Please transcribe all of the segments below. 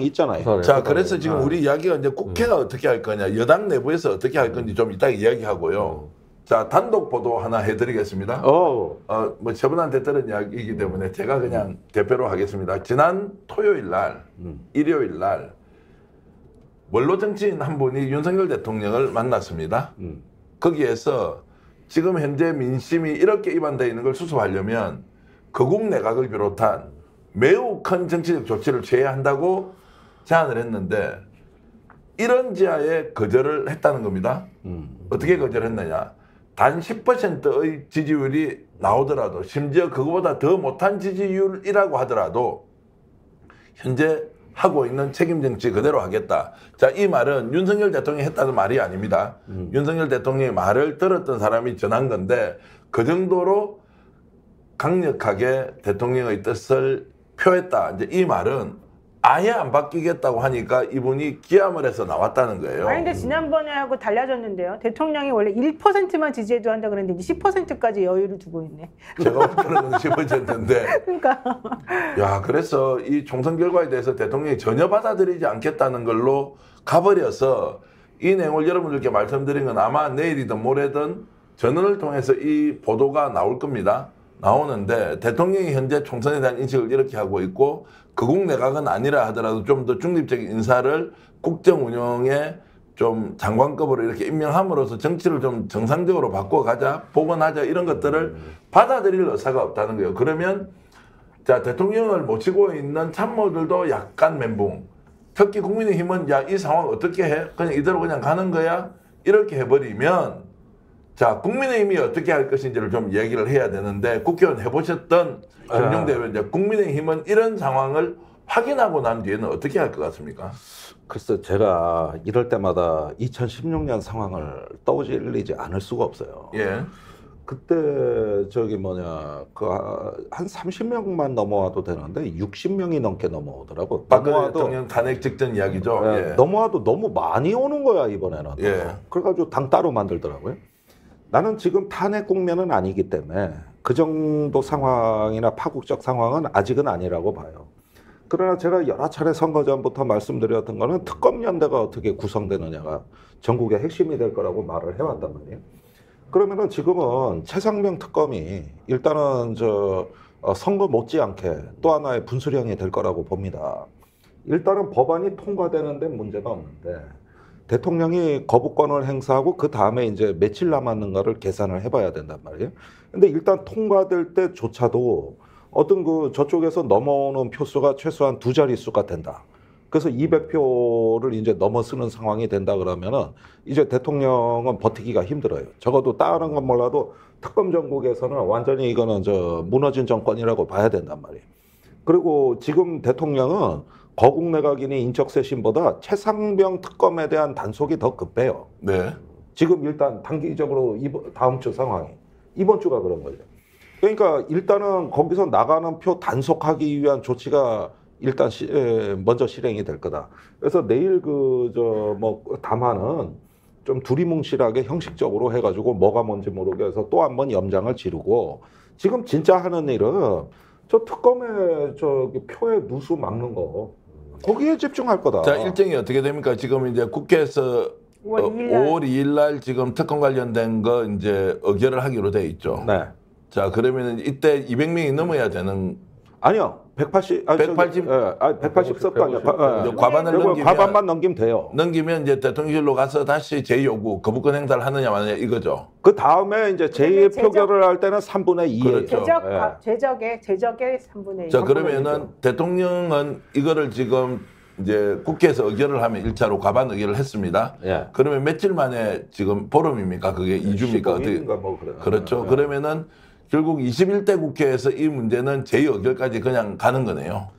있잖아요. 자, 그래서 지금 우리 이야기가 이제 국회가 어떻게 할 거냐, 여당 내부에서 어떻게 할 건지 좀 이따 이야기하고요. 자, 단독 보도 하나 해드리겠습니다. 뭐 저분한테 들은 이야기이기 때문에 제가 그냥 대표로 하겠습니다. 지난 토요일 날, 일요일 날 원로 정치인 한 분이 윤석열 대통령을 만났습니다. 거기에서 지금 현재 민심이 이렇게 이반되어 있는 걸 수습하려면 거국 내각을 비롯한 매우 큰 정치적 조치를 취해야 한다고 제안을 했는데 이런 지하에 거절을 했다는 겁니다. 어떻게 거절했느냐. 단 10%의 지지율이 나오더라도 심지어 그거보다 더 못한 지지율이라고 하더라도 현재 하고 있는 책임 정치 그대로 하겠다. 자, 이 말은 윤석열 대통령이 했다는 말이 아닙니다. 윤석열 대통령의 말을 들었던 사람이 전한 건데 그 정도로 강력하게 대통령의 뜻을 표했다. 이제 이 말은 아예 안 바뀌겠다고 하니까 이분이 기함을 해서 나왔다는 거예요. 아니 근데 지난번에하고 달라졌는데요. 대통령이 원래 1%만 지지해도 한다 그랬는데 10%까지 여유를 두고 있네. 제가 볼 때는 10%인데. 그러니까. 야, 그래서 이 총선 결과에 대해서 대통령이 전혀 받아들이지 않겠다는 걸로 가버려서 이 내용을 여러분들께 말씀드린 건 아마 내일이든 모레든 전원을 통해서 이 보도가 나올 겁니다. 나오는데 대통령이 현재 총선에 대한 인식을 이렇게 하고 있고 거국 내각은 아니라 하더라도 좀 더 중립적인 인사를 국정 운영에 좀 장관급으로 이렇게 임명함으로써 정치를 좀 정상적으로 바꿔가자, 복원하자 이런 것들을 받아들일 의사가 없다는 거예요. 그러면 자, 대통령을 모시고 있는 참모들도 약간 멘붕. 특히 국민의힘은 야, 이 상황 어떻게 해? 그냥 이대로 그냥 가는 거야? 이렇게 해버리면 자, 국민의힘이 어떻게 할 것인지를 좀 얘기를 해야 되는데 국회의원 해보셨던 정용대 의원, 국민의힘은 이런 상황을 확인하고 난 뒤에는 어떻게 할 것 같습니까? 글쎄 제가 이럴 때마다 2016년 상황을 떠올리지 않을 수가 없어요. 예. 그때 저기 뭐냐 그 한 30명만 넘어와도 되는데 60명이 넘게 넘어오더라고. 박근혜 대통령 탄핵 직전 이야기죠. 예, 예. 넘어와도 너무 많이 오는 거야 이번에는. 예. 그래가지고 당 따로 만들더라고요. 나는 지금 탄핵 국면은 아니기 때문에 그 정도 상황이나 파국적 상황은 아직은 아니라고 봐요. 그러나 제가 여러 차례 선거 전부터 말씀드렸던 거는 특검연대가 어떻게 구성되느냐가 전국의 핵심이 될 거라고 말을 해왔단 말이에요. 그러면은 지금은 최상병 특검이 일단은 선거 못지않게 또 하나의 분수령이 될 거라고 봅니다. 일단은 법안이 통과되는 데 문제가 없는데 대통령이 거부권을 행사하고 그 다음에 이제 며칠 남았는가를 계산을 해봐야 된단 말이에요. 근데 일단 통과될 때조차도 어떤 그 저쪽에서 넘어오는 표수가 최소한 2자릿수가 된다. 그래서 200표를 이제 넘어서는 상황이 된다 그러면은 이제 대통령은 버티기가 힘들어요. 적어도 다른 건 몰라도 특검 정국에서는 완전히 이거는 무너진 정권이라고 봐야 된단 말이에요. 그리고 지금 대통령은 거국 내각인의 인적쇄신보다 최상병 특검에 대한 단속이 더 급해요. 네. 지금 일단 단기적으로 다음 주 상황이 이번 주가 그런 거죠. 그러니까 일단은 거기서 나가는 표 단속하기 위한 조치가 일단 먼저 실행이 될 거다. 그래서 내일 담화는 좀 두리뭉실하게 형식적으로 해가지고 뭐가 뭔지 모르게 해서 또 한 번 염장을 지르고 지금 진짜 하는 일은 저 특검에 표에 누수 막는 거 거기에 집중할 거다. 자, 일정이 어떻게 됩니까? 지금 이제 국회에서 5월 2일 날 지금 특검 관련된 거 이제 의결을 하기로 돼 있죠. 네. 자, 그러면은 이때 200명이 넘어야 되는. 아니요. 180 180석도 아니야. 과반만 넘기면 돼요. 넘기면 이제 대통령실로 가서 다시 제2요구 거부권 행사를 하느냐 마느냐 이거죠. 그 다음에 이제 제2 표결을 할 때는 3분의 2. 그렇죠. 제적의 3분의 2. 자, 그러면은 대통령은 이거를 지금 이제 국회에서 의결을 하면 1차로 과반 의결을 했습니다. 예. 그러면 며칠 만에 지금 보름입니까? 그게 2주입니까? 15일인가 뭐 그래요. 그렇죠. 그러면은 결국 21대 국회에서 이 문제는 제2의결까지 그냥 가는 거네요.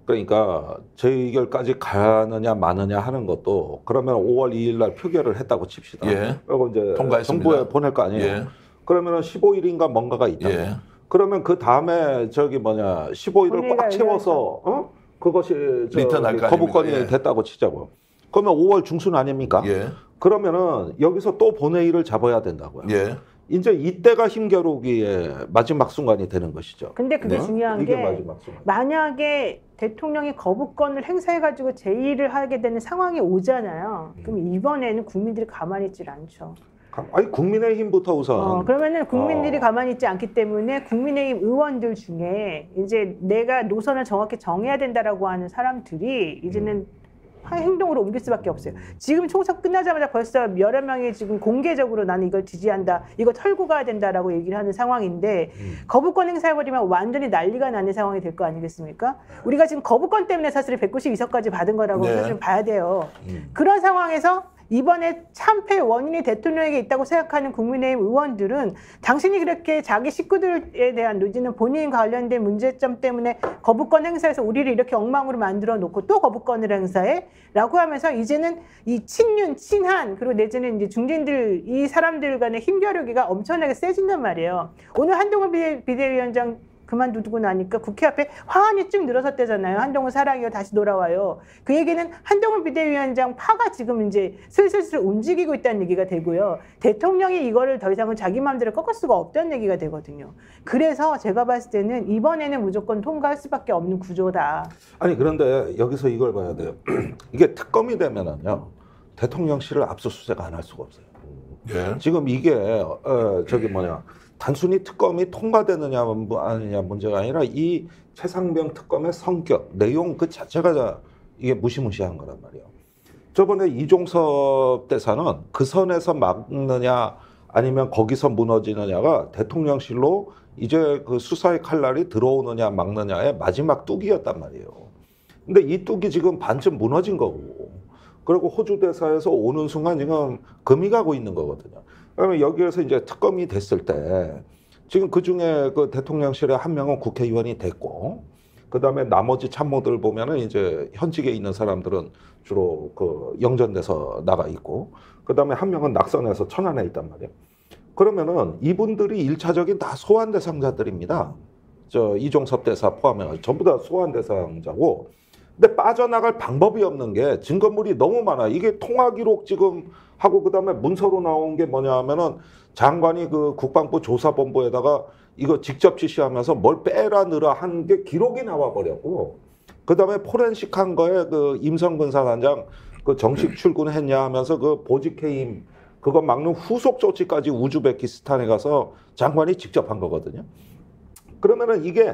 그러니까 제2의결까지 가느냐 마느냐 하는 것도 그러면 5월 2일 날 표결을 했다고 칩시다. 예. 그리고 이제 통과했습니다. 정부에 보낼 거 아니에요. 예. 그러면 15일인가 뭔가가 있다. 예. 그러면 그 다음에 15일을 꽉 채워서 그것이 리턴할 거 거부권이 아닙니까? 예. 됐다고 치자고요. 그러면 5월 중순 아닙니까? 예. 그러면은 여기서 또 본회의를 잡아야 된다고요. 예. 이제 이때가 힘겨루기의 마지막 순간이 되는 것이죠. 근데 그게 네? 중요한 이게 게 마지막 순간. 만약에 대통령이 거부권을 행사해가지고 제의를 하게 되는 상황이 오잖아요. 그럼 이번에는 국민들이 가만히 있질 않죠. 아니 국민의힘부터 우선 그러면은 국민들이 가만히 있지 않기 때문에 국민의힘 의원들 중에 이제 내가 노선을 정확히 정해야 된다라고 하는 사람들이 이제는 행동으로 옮길 수밖에 없어요. 지금 총선 끝나자마자 벌써 여러 명이 지금 공개적으로 나는 이걸 지지한다, 이거 털고 가야 된다라고 얘기를 하는 상황인데 거부권 행사해버리면 완전히 난리가 나는 상황이 될 거 아니겠습니까? 우리가 지금 거부권 때문에 사실 192석까지 받은 거라고 네. 사실 봐야 돼요. 그런 상황에서 이번에 참패 원인이 대통령에게 있다고 생각하는 국민의힘 의원들은 당신이 그렇게 자기 식구들에 대한 내지는 본인 관련된 문제점 때문에 거부권 행사해서 우리를 이렇게 엉망으로 만들어 놓고 또 거부권을 행사해? 라고 하면서 이제는 이 친윤, 친한 그리고 내지는 이제 중진들 이 사람들 간의 힘겨루기가 엄청나게 세진단 말이에요. 오늘 한동훈 비대위원장 그만두고 나니까 국회 앞에 화환이 쭉 늘어섰대잖아요. 한동훈 사랑이요 다시 돌아와요. 그 얘기는 한동훈 비대위원장 파가 지금 이제 슬슬 움직이고 있다는 얘기가 되고요. 대통령이 이거를 더 이상은 자기 마음대로 꺾을 수가 없다는 얘기가 되거든요. 그래서 제가 봤을 때는 이번에는 무조건 통과할 수밖에 없는 구조다. 아니 그런데 여기서 이걸 봐야 돼요. 이게 특검이 되면은요 대통령실을 압수수색 안 할 수가 없어요. 예. 지금 이게 단순히 특검이 통과되느냐 아니냐 문제가 아니라 이 최상병 특검의 성격, 내용 그 자체가 이게 무시무시한 거란 말이에요. 저번에 이종섭 대사는 그 선에서 막느냐 아니면 거기서 무너지느냐가 대통령실로 이제 그 수사의 칼날이 들어오느냐 막느냐의 마지막 뚝이었단 말이에요. 근데 이 뚝이 지금 반쯤 무너진 거고, 그리고 호주 대사에서 오는 순간 지금 금이 가고 있는 거거든요. 그러면 여기에서 이제 특검이 됐을 때 지금 그 중에 그 대통령실에 한 명은 국회의원이 됐고, 그 다음에 나머지 참모들 보면은 이제 현직에 있는 사람들은 주로 그 영전돼서 나가 있고, 그 다음에 한 명은 낙선해서 천안에 있단 말이에요. 그러면은 이분들이 일차적인 다 소환 대상자들입니다. 저 이종섭 대사 포함해 전부 다 소환 대상자고, 근데 빠져나갈 방법이 없는 게 증거물이 너무 많아. 이게 통화 기록 지금 하고 그다음에 문서로 나온 게 뭐냐 하면은 장관이 그 국방부 조사본부에다가 이거 직접 지시하면서 뭘 빼라 넣으라 한 게 기록이 나와 버렸고, 그다음에 포렌식 한 거에 그 임성근 사단장 그 정식 출근했냐 하면서 그 보직 해임 그거 막는 후속 조치까지 우즈베키스탄에 가서 장관이 직접 한 거거든요. 그러면은 이게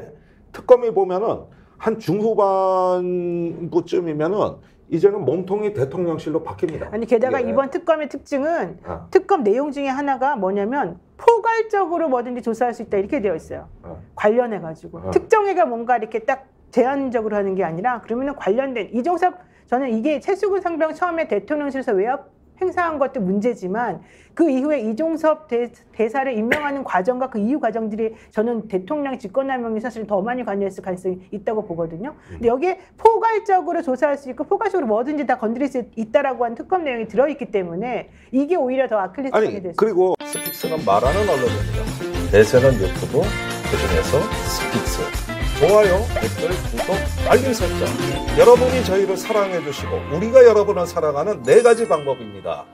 특검이 보면은 한 중후반부쯤이면은 이제는 몸통이 대통령실로 바뀝니다. 아니 게다가 이게. 이번 특검의 특징은 특검 내용 중에 하나가 뭐냐면 포괄적으로 뭐든지 조사할 수 있다 이렇게 되어 있어요. 관련해 가지고 특정해가 뭔가 이렇게 딱 제한적으로 하는 게 아니라 그러면은 관련된 이종섭 저는 이게 최수근 상병 처음에 대통령실에서 외압 행사한 것도 문제지만 그 이후에 이종섭 대사를 임명하는 과정과 그 이후 과정들이 저는 대통령 직권남용이 사실 더 많이 관여했을 가능성이 있다고 보거든요. 근데 여기에 포괄적으로 조사할 수 있고 포괄적으로 뭐든지 다 건드릴 수 있다라고 하는 특검 내용이 들어있기 때문에 이게 오히려 더 아킬레스건이 됐어요. 그리고 스픽스는 말하는 언론입니다. 대세는 유튜브, 그중에서 스픽스. 좋아요, 댓글, 구독, 알림 설정. 여러분이 저희를 사랑해 주시고 우리가 여러분을 사랑하는 4가지 방법입니다.